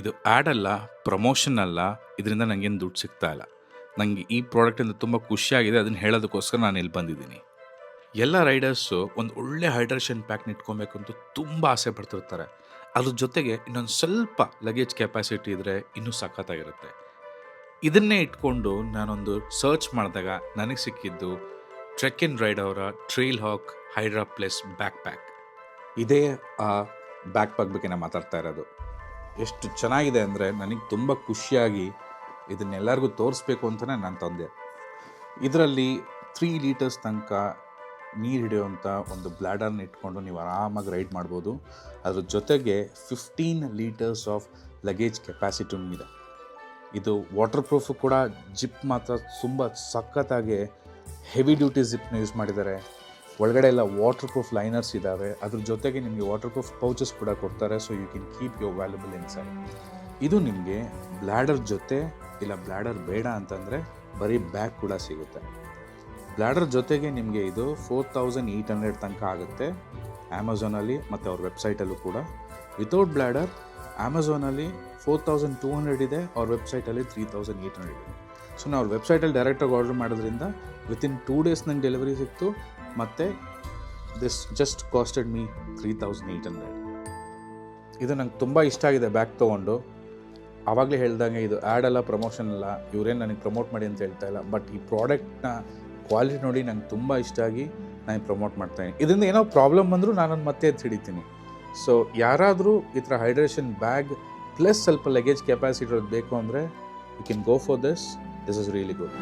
ಇದು ಆ್ಯಡ್ ಅಲ್ಲ, ಪ್ರಮೋಷನ್ ಅಲ್ಲ, ಇದರಿಂದ ನನಗೇನು ದುಡ್ಡು ಸಿಗ್ತಾ ಇಲ್ಲ. ನನಗೆ ಈ ಪ್ರಾಡಕ್ಟಿಂದ ತುಂಬ ಖುಷಿಯಾಗಿದೆ, ಅದನ್ನು ಹೇಳೋದಕ್ಕೋಸ್ಕರ ನಾನು ಇಲ್ಲಿ ಬಂದಿದ್ದೀನಿ. ಎಲ್ಲ ರೈಡರ್ಸು ಒಂದು ಒಳ್ಳೆ ಹೈಡ್ರೇಷನ್ ಪ್ಯಾಕ್ನ ಇಟ್ಕೊಬೇಕು ಅಂತ ತುಂಬ ಆಸೆ ಪಡ್ತಿರ್ತಾರೆ. ಅದ್ರ ಜೊತೆಗೆ ಇನ್ನೊಂದು ಸ್ವಲ್ಪ ಲಗೇಜ್ ಕೆಪಾಸಿಟಿ ಇದ್ದರೆ ಇನ್ನೂ ಸಖತ್ತಾಗಿರುತ್ತೆ. ಇದನ್ನೇ ಇಟ್ಕೊಂಡು ನಾನೊಂದು ಸರ್ಚ್ ಮಾಡಿದಾಗ ನನಗೆ ಸಿಕ್ಕಿದ್ದು ಟ್ರೆಕ್ ಇನ್ ರೈಡ್ ಅವರ ಟ್ರೈಲ್ ಹಾಕ್ ಹೈಡ್ರಾ ಪ್ಲಸ್ ಬ್ಯಾಕ್ ಪ್ಯಾಕ್. ಇದೇ ಆ ಬ್ಯಾಕ್ ಪ್ಯಾಕ್ ಬಗ್ಗೆ ನಾನು ಮಾತಾಡ್ತಾ ಇರೋದು. ಎಷ್ಟು ಚೆನ್ನಾಗಿದೆ ಅಂದರೆ ನನಗೆ ತುಂಬ ಖುಷಿಯಾಗಿ ಇದನ್ನೆಲ್ಲರಿಗೂ ತೋರಿಸ್ಬೇಕು ಅಂತಲೇ ನಾನು ತಂದೆ. ಇದರಲ್ಲಿ 3 ಲೀಟರ್ಸ್ ತನಕ ನೀರು ಹಿಡಿಯುವಂಥ ಒಂದು ಬ್ಲ್ಯಾಡರ್ನ ಇಟ್ಕೊಂಡು ನೀವು ಆರಾಮಾಗಿ ರೈಡ್ ಮಾಡ್ಬೋದು. ಅದ್ರ ಜೊತೆಗೆ 15 ಲೀಟರ್ಸ್ ಆಫ್ ಲಗೇಜ್ ಕೆಪಾಸಿಟಿನೂ ಇದೆ. ಇದು ವಾಟರ್ ಪ್ರೂಫು ಕೂಡ. ಜಿಪ್ ಮಾತ್ರ ತುಂಬ ಸಖತ್ತಾಗಿ ಹೆವಿ ಡ್ಯೂಟಿ ಜಿಪ್ನ ಯೂಸ್ ಮಾಡಿದ್ದಾರೆ. ಒಳಗಡೆ ಎಲ್ಲ ವಾಟರ್ ಪ್ರೂಫ್ ಲೈನರ್ಸ್ ಇದ್ದಾವೆ. ಅದ್ರ ಜೊತೆಗೆ ನಿಮಗೆ ವಾಟರ್ ಪ್ರೂಫ್ ಪೌಚಸ್ ಕೂಡ ಕೊಡ್ತಾರೆ, so you can keep your valuable inside. ಇದು ನಿಮಗೆ ಬ್ಲ್ಯಾಡರ್ ಜೊತೆ ಇಲ್ಲ ಬ್ಲ್ಯಾಡರ್ ಬೇಡ ಅಂತಂದರೆ ಬರೀ ಬ್ಯಾಗ್ ಕೂಡ ಸಿಗುತ್ತೆ. ಬ್ಲ್ಯಾಡರ್ ಜೊತೆಗೆ ನಿಮಗೆ ಇದು 4800 ತನಕ ಆಗುತ್ತೆ ಅಮೆಝಾನಲ್ಲಿ ಮತ್ತು ಅವ್ರ ವೆಬ್ಸೈಟಲ್ಲೂ ಕೂಡ. ವಿತೌಟ್ ಬ್ಲ್ಯಾಡರ್ ಅಮೆಝಾನಲ್ಲಿ 4200 ಇದೆ, ಅವ್ರ ವೆಬ್ಸೈಟಲ್ಲಿ 3800 ಇದೆ. ಸೊ ನಾವು ಅವ್ರ ವೆಬ್ಸೈಟಲ್ಲಿ ಡೈರೆಕ್ಟಾಗಿ ಆರ್ಡರ್ ಮಾಡೋದ್ರಿಂದ ವಿತಿನ್ 2 ಡೇಸ್ ನಂಗೆ ಡೆಲಿವರಿ ಸಿಕ್ತು, ಮತ್ತು ದಿಸ್ ಜಸ್ಟ್ ಕಾಸ್ಟೆಡ್ ಮೀ 3800. ಇದು ನಂಗೆ ತುಂಬ ಇಷ್ಟ ಆಗಿದೆ ಬ್ಯಾಗ್ ತೊಗೊಂಡು. ಆವಾಗಲೇ ಹೇಳ್ದಂಗೆ ಇದು ಆ್ಯಡ್ ಅಲ್ಲ, ಪ್ರಮೋಷನ್ ಅಲ್ಲ, ಇವರೇನು ನನಗೆ ಪ್ರಮೋಟ್ ಮಾಡಿ ಅಂತ ಹೇಳ್ತಾ ಇಲ್ಲ. ಬಟ್ ಈ ಪ್ರಾಡಕ್ಟ್ನ ಕ್ವಾಲಿಟಿ ನೋಡಿ ನಂಗೆ ತುಂಬ ಇಷ್ಟ ಆಗಿ ನಾನು ಪ್ರಮೋಟ್ ಮಾಡ್ತಾಯಿದ್ದೀನಿ. ಇದರಿಂದ ಏನೋ ಪ್ರಾಬ್ಲಮ್ ಬಂದರೂ ನಾನೊಂದು ಮತ್ತೆ ಎದ್ದು ಹಿಡಿತೀನಿ. ಸೊ ಯಾರಾದರೂ ಈ ಥರ ಹೈಡ್ರೇಷನ್ ಬ್ಯಾಗ್ ಪ್ಲಸ್ ಸ್ವಲ್ಪ ಲಗೇಜ್ ಕೆಪಾಸಿಟಿ ಇರೋದು ಬೇಕು ಅಂದರೆ you can go for this is really good.